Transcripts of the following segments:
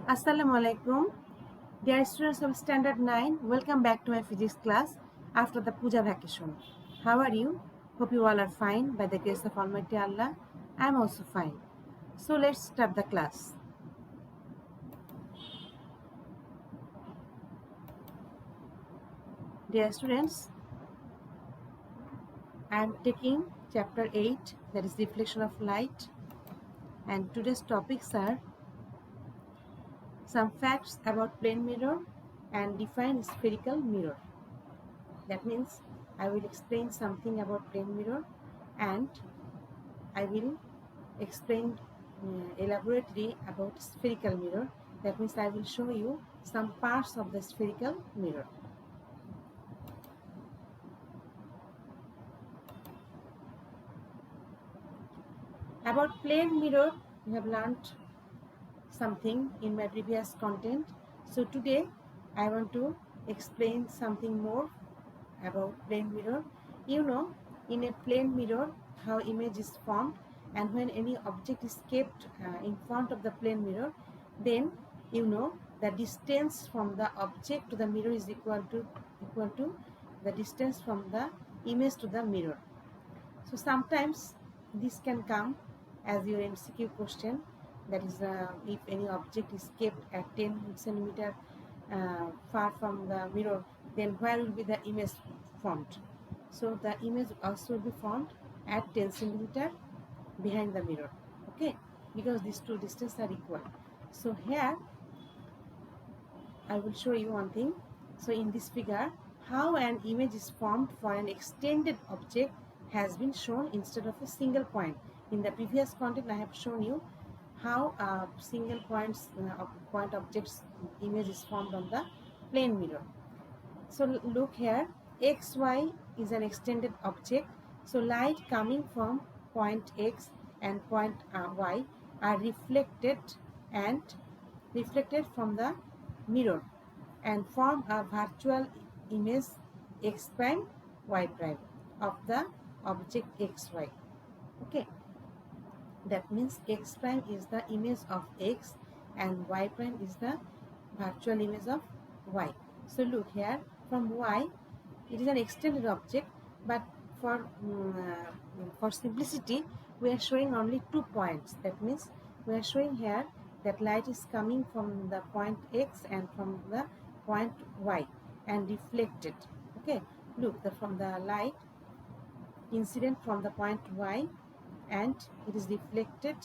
Assalamu alaikum. Dear students of Standard 9, welcome back to my physics class after the Puja vacation. How are you? Hope you all are fine by the grace of Almighty Allah. I am also fine. So let's start the class. Dear students, I am taking chapter 8, that is reflection of light, and today's topics are some facts about plane mirror and define spherical mirror. That means I will explain something about plane mirror and I will explain elaborately about spherical mirror. That means I will show you some parts of the spherical mirror. About plane mirror, we have learned something in my previous content. So today I want to explain something more about plane mirror. You know, in a plane mirror how image is formed, and when any object is kept in front of the plane mirror, then you know the distance from the object to the mirror is equal to the distance from the image to the mirror. So sometimes this can come as your MCQ question, that is if any object is kept at 10 centimeter far from the mirror, then where will be the image formed? So the image also will be formed at 10 centimeter behind the mirror, okay, because these two distances are equal. So here I will show you one thing. So in this figure, how an image is formed for an extended object has been shown instead of a single point. In the previous content, I have shown you how single point objects image is formed on the plane mirror. So look here, xy is an extended object. So light coming from point x and point y are reflected from the mirror and form a virtual image x prime y prime of the object xy. Okay, that means x prime is the image of x and y prime is the virtual image of y. So look here, from y it is an extended object, but for simplicity we are showing only 2 points. That means we are showing here that light is coming from the point x and from the point y and reflected. Okay, look, from the light incident from the point y and it is reflected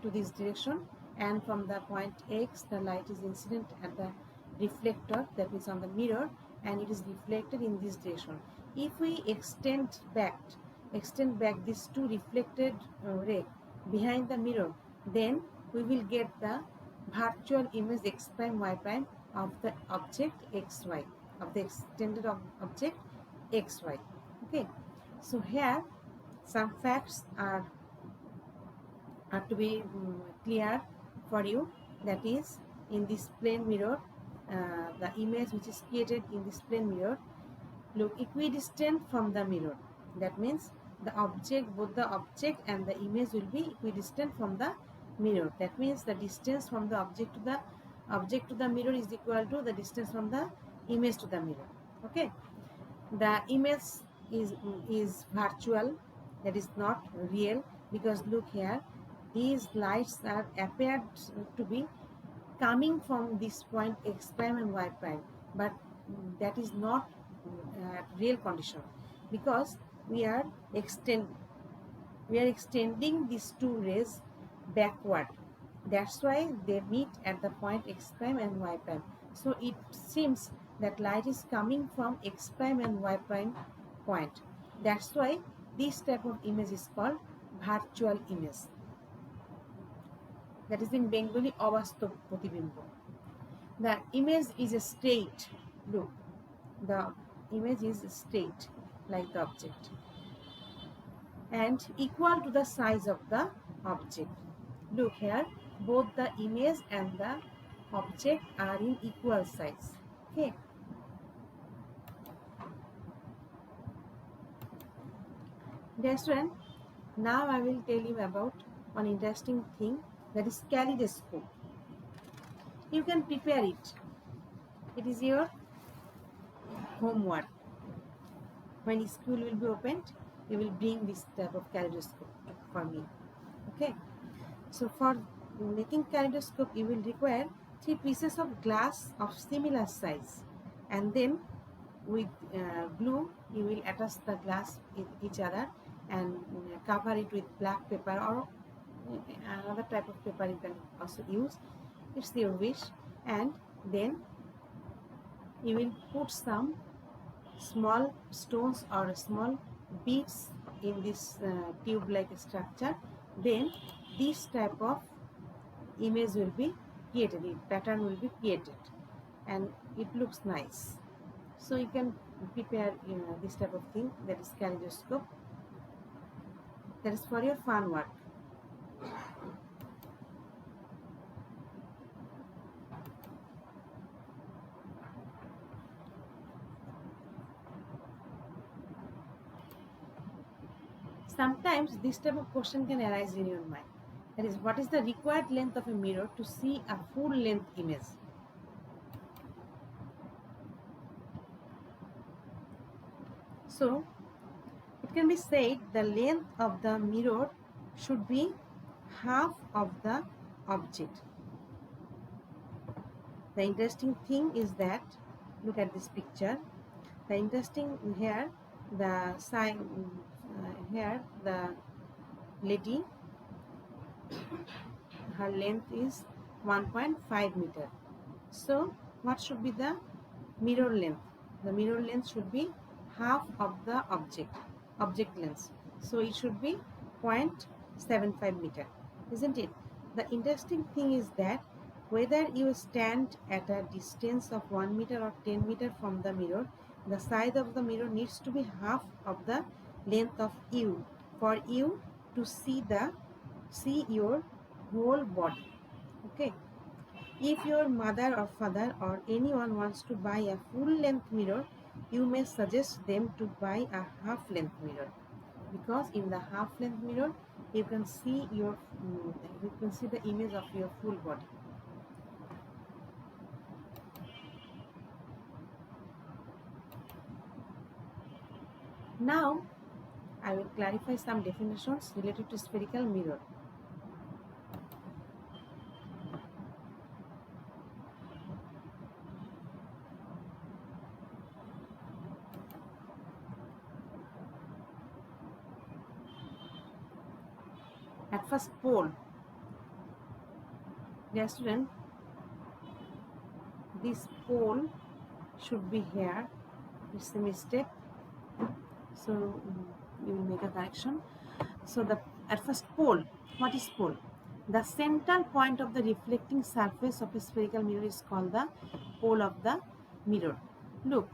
to this direction, and from the point x the light is incident at the reflector, that means on the mirror, and it is reflected in this direction. If we extend back these two reflected ray behind the mirror, then we will get the virtual image x prime y prime of the object xy, of the extended object xy. Okay, so here some facts are to be clear for you. That is, in this plane mirror, the image which is created in this plane mirror look equidistant from the mirror. That means both the object and the image will be equidistant from the mirror. That means the distance from the object to the mirror is equal to the distance from the image to the mirror. Okay, the image is virtual, that is not real, because look here, these lights are appeared to be coming from this point x prime and y prime, but that is not real condition, because we are extending these two rays backward. That's why they meet at the point x prime and y prime. So it seems that light is coming from x prime and y prime point. That's why this type of image is called virtual image. That is in Bengali অবাস্তব প্রতিবিম্ব. The image is straight. Look, the image is straight like the object and equal to the size of the object. Look here, both the image and the object are in equal size. Okay, dear student, now I will tell you about one interesting thing, that is kaleidoscope. You can prepare it. It is your homework. When school will be opened, you will bring this type of kaleidoscope for me. Okay. So for making kaleidoscope, you will require 3 pieces of glass of similar size, and then with glue you will attach the glass with each other and cover it with black paper or another type of paper you can also use. It's your wish. And then you will put some small stones or small beads in this tube like structure. Then this type of image will be created, a pattern will be created, and it looks nice. So you can prepare this type of thing, that is kaleidoscope. That is for your fun work. Sometimes this type of question can arise in your mind. That is, what is the required length of a mirror to see a full length image? So it can be said the length of the mirror should be half of the object. The interesting thing is that, look at this picture. The interesting here, the sign here, the lady, her length is 1.5 meter. So what should be the mirror length? The mirror length should be half of the object length. So it should be 0.75 meter, isn't it? The interesting thing is that whether you stand at a distance of 1 meter or 10 meter from the mirror, the size of the mirror needs to be half of the length of you for you to see your whole body. Okay. If your mother or father or anyone wants to buy a full length mirror, you may suggest them to buy a half length mirror, because in the half length mirror you can see the image of your full body. Now I will clarify some definitions related to spherical mirror. At first, pole. Dear student, this pole should be here. It's a mistake. So you will make a correction. So at first, pole. What is pole? The central point of the reflecting surface of a spherical mirror is called the pole of the mirror. Look,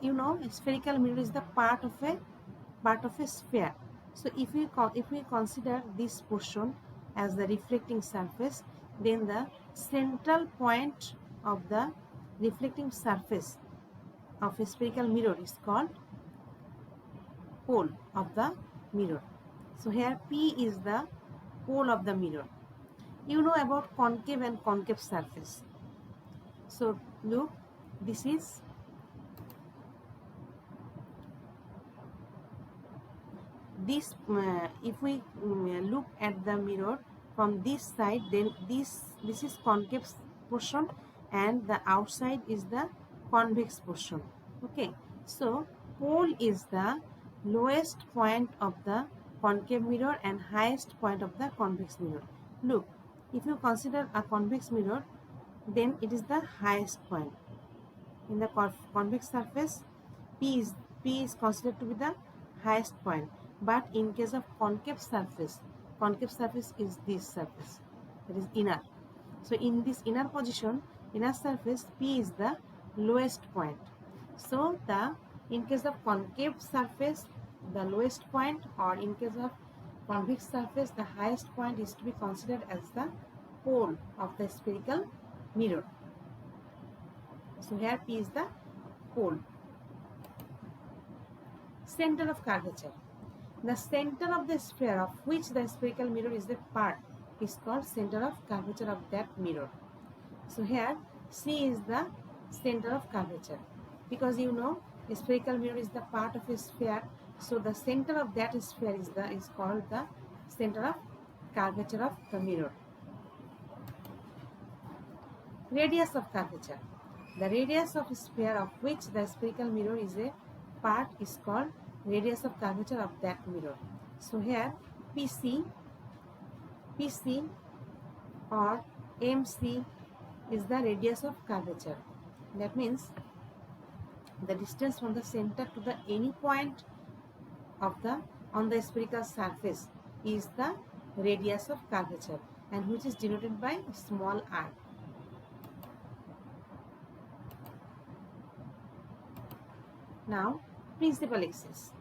you know, a spherical mirror is the part of a sphere. So if we consider this portion as the reflecting surface, then the central point of the reflecting surface of a spherical mirror is called pole of the mirror. So here P is the pole of the mirror. You know about concave and concave surface. So look, this is this. If we look at the mirror from this side, then this is concave portion and the outside is the convex portion. Okay, so pole is the lowest point of the concave mirror and highest point of the convex mirror. Look, if you consider a convex mirror, then it is the highest point. In the convex surface, P is considered to be the highest point. But in case of concave surface is this surface, that is inner. So in this inner position, inner surface, P is the lowest point. So in case of concave surface, the lowest point, or in case of convex surface, the highest point is to be considered as the pole of the spherical mirror. So here P is the pole. Center of curvature. The center of the sphere of which the spherical mirror is a part is called center of curvature of that mirror. So here C is the center of curvature, because you know a spherical mirror is the part of a sphere, so the center of that sphere is called the center of curvature of the mirror. Radius of curvature. The radius of a sphere of which the spherical mirror is a part is called radius of curvature of that mirror. So here PC or MC is the radius of curvature. That means the distance from the center to the any point of the on the spherical surface is the radius of curvature, and which is denoted by small r. Now, principal axis.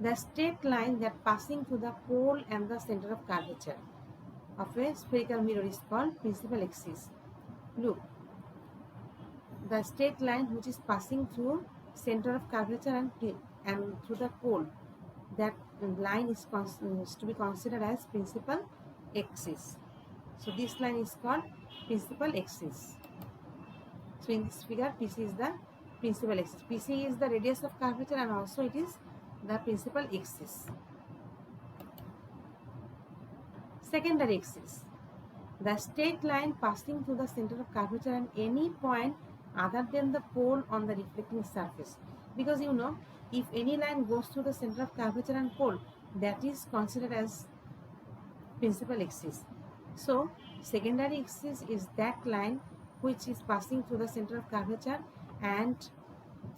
The straight line that passing through the pole and the center of curvature of a spherical mirror is called principal axis. Look, the straight line which is passing through center of curvature and through the pole, that line is to be considered as principal axis. So this line is called principal axis. So in this figure, PC is the principal axis. PC is the radius of curvature and also it is the principal axis. Secondary axis. The straight line passing through the center of curvature and any point other than the pole on the reflecting surface. Because you know, if any line goes through the center of curvature and pole, that is considered as principal axis. So secondary axis is that line which is passing through the center of curvature and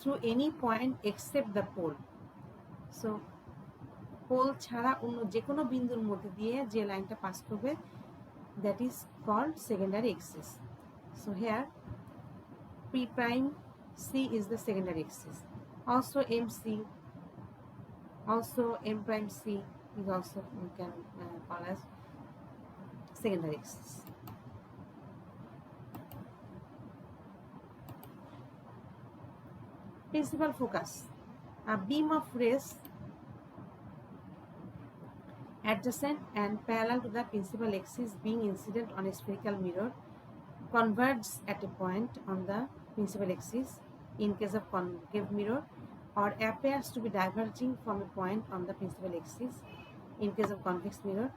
through any point except the pole. So pole ছাড়া অন্য যে কোনো বিন্দুর মধ্যে দিয়ে যে লাইনটা pass করবে, that is called secondary axis. So here P prime C is the secondary axis. Also MC, also M prime C is also we can call as secondary axis. Principal focus. A beam of rays adjacent and parallel to the principal axis being incident on a spherical mirror converges at a point on the principal axis in case of concave mirror, or appears to be diverging from a point on the principal axis in case of convex mirror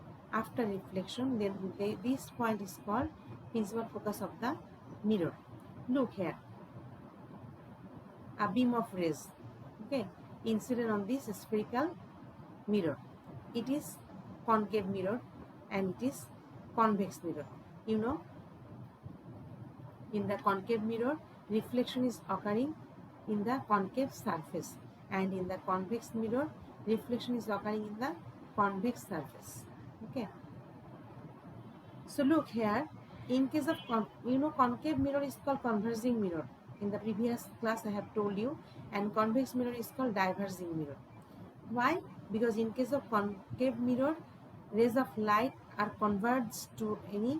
after reflection. Then this point is called principal focus of the mirror. Look here, a beam of rays, okay, incident on this spherical mirror. It is concave mirror and it is convex mirror. You know, in the concave mirror, reflection is occurring in the concave surface, and in the convex mirror, reflection is occurring in the convex surface. Okay. So look here, in case of concave mirror is called converging mirror. In the previous class I have told you, and convex mirror is called diverging mirror. Why? Because in case of concave mirror, rays of light are converged to any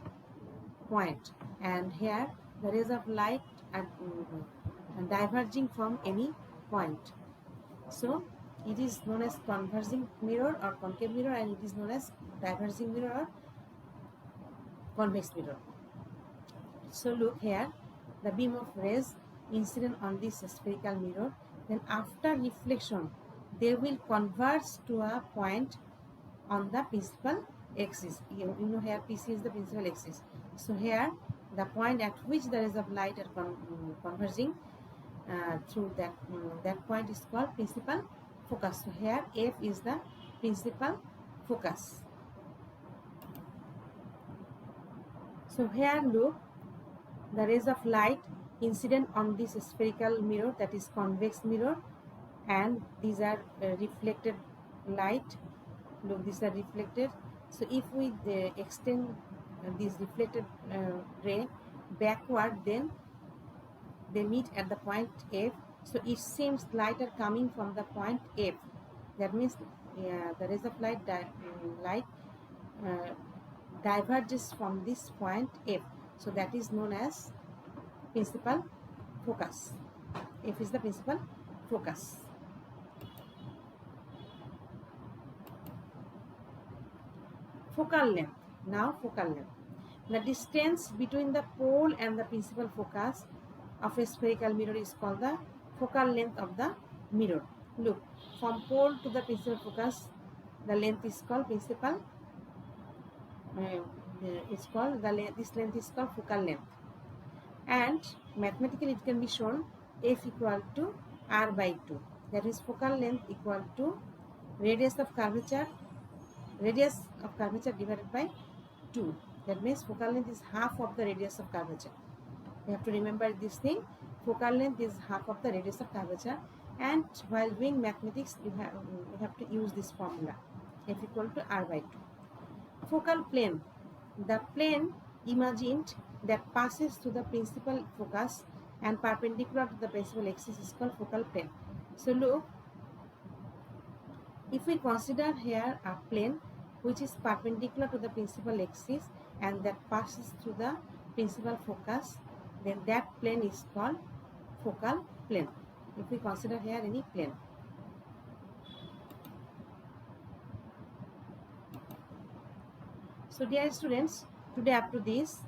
point, and here the rays of light are diverging from any point. So it is known as converging mirror or concave mirror, and it is known as diverging mirror or convex mirror. So look here, the beam of rays incident on this spherical mirror, then after reflection they will converge to a point on the principal axis. You know here PC is the principal axis. So here the point at which the rays of light are converging through that point is called principal focus. So here F is the principal focus. So here look, the rays of light incident on this spherical mirror, that is convex mirror, and these are reflected light. Look, these are reflected. So if we extend this reflected ray backward, then they meet at the point F. So it seems light are coming from the point F. That means the rays of light diverges from this point F. So that is known as principal focus. F is the principal focus. Focal length. Now focal length. The distance between the pole and the principal focus of a spherical mirror is called the focal length of the mirror. Look, from pole to the principal focus, the length is called principal. This length is called focal length, and mathematically it can be shown f equal to r by 2. That is focal length equal to radius of curvature divided by 2. That means focal length is half of the radius of curvature. You have to remember this thing. Focal length is half of the radius of curvature, and while doing mathematics you have to use this formula, f equal to r by 2. Focal plane, the plane imagined that passes through the principal focus and perpendicular to the principal axis is called focal plane. So look, if we consider here a plane which is perpendicular to the principal axis and that passes through the principal focus, then that plane is called focal plane. If we consider here any plane. So dear students, today up to this.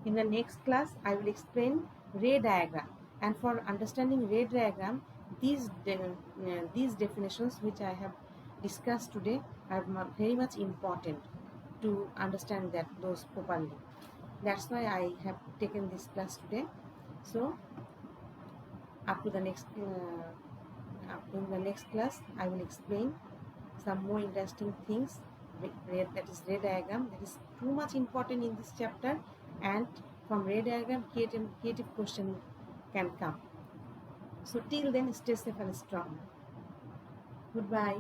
In the next class, I will explain ray diagram, and for understanding ray diagram, these definitions which I have discussed today are very much important to understand those properly. That's why I have taken this class today. So up to the next in the next class, I will explain some more interesting things. That is ray diagram, that is too much important in this chapter, and from ray diagram creative question can come. So till then, stay safe and strong. Goodbye.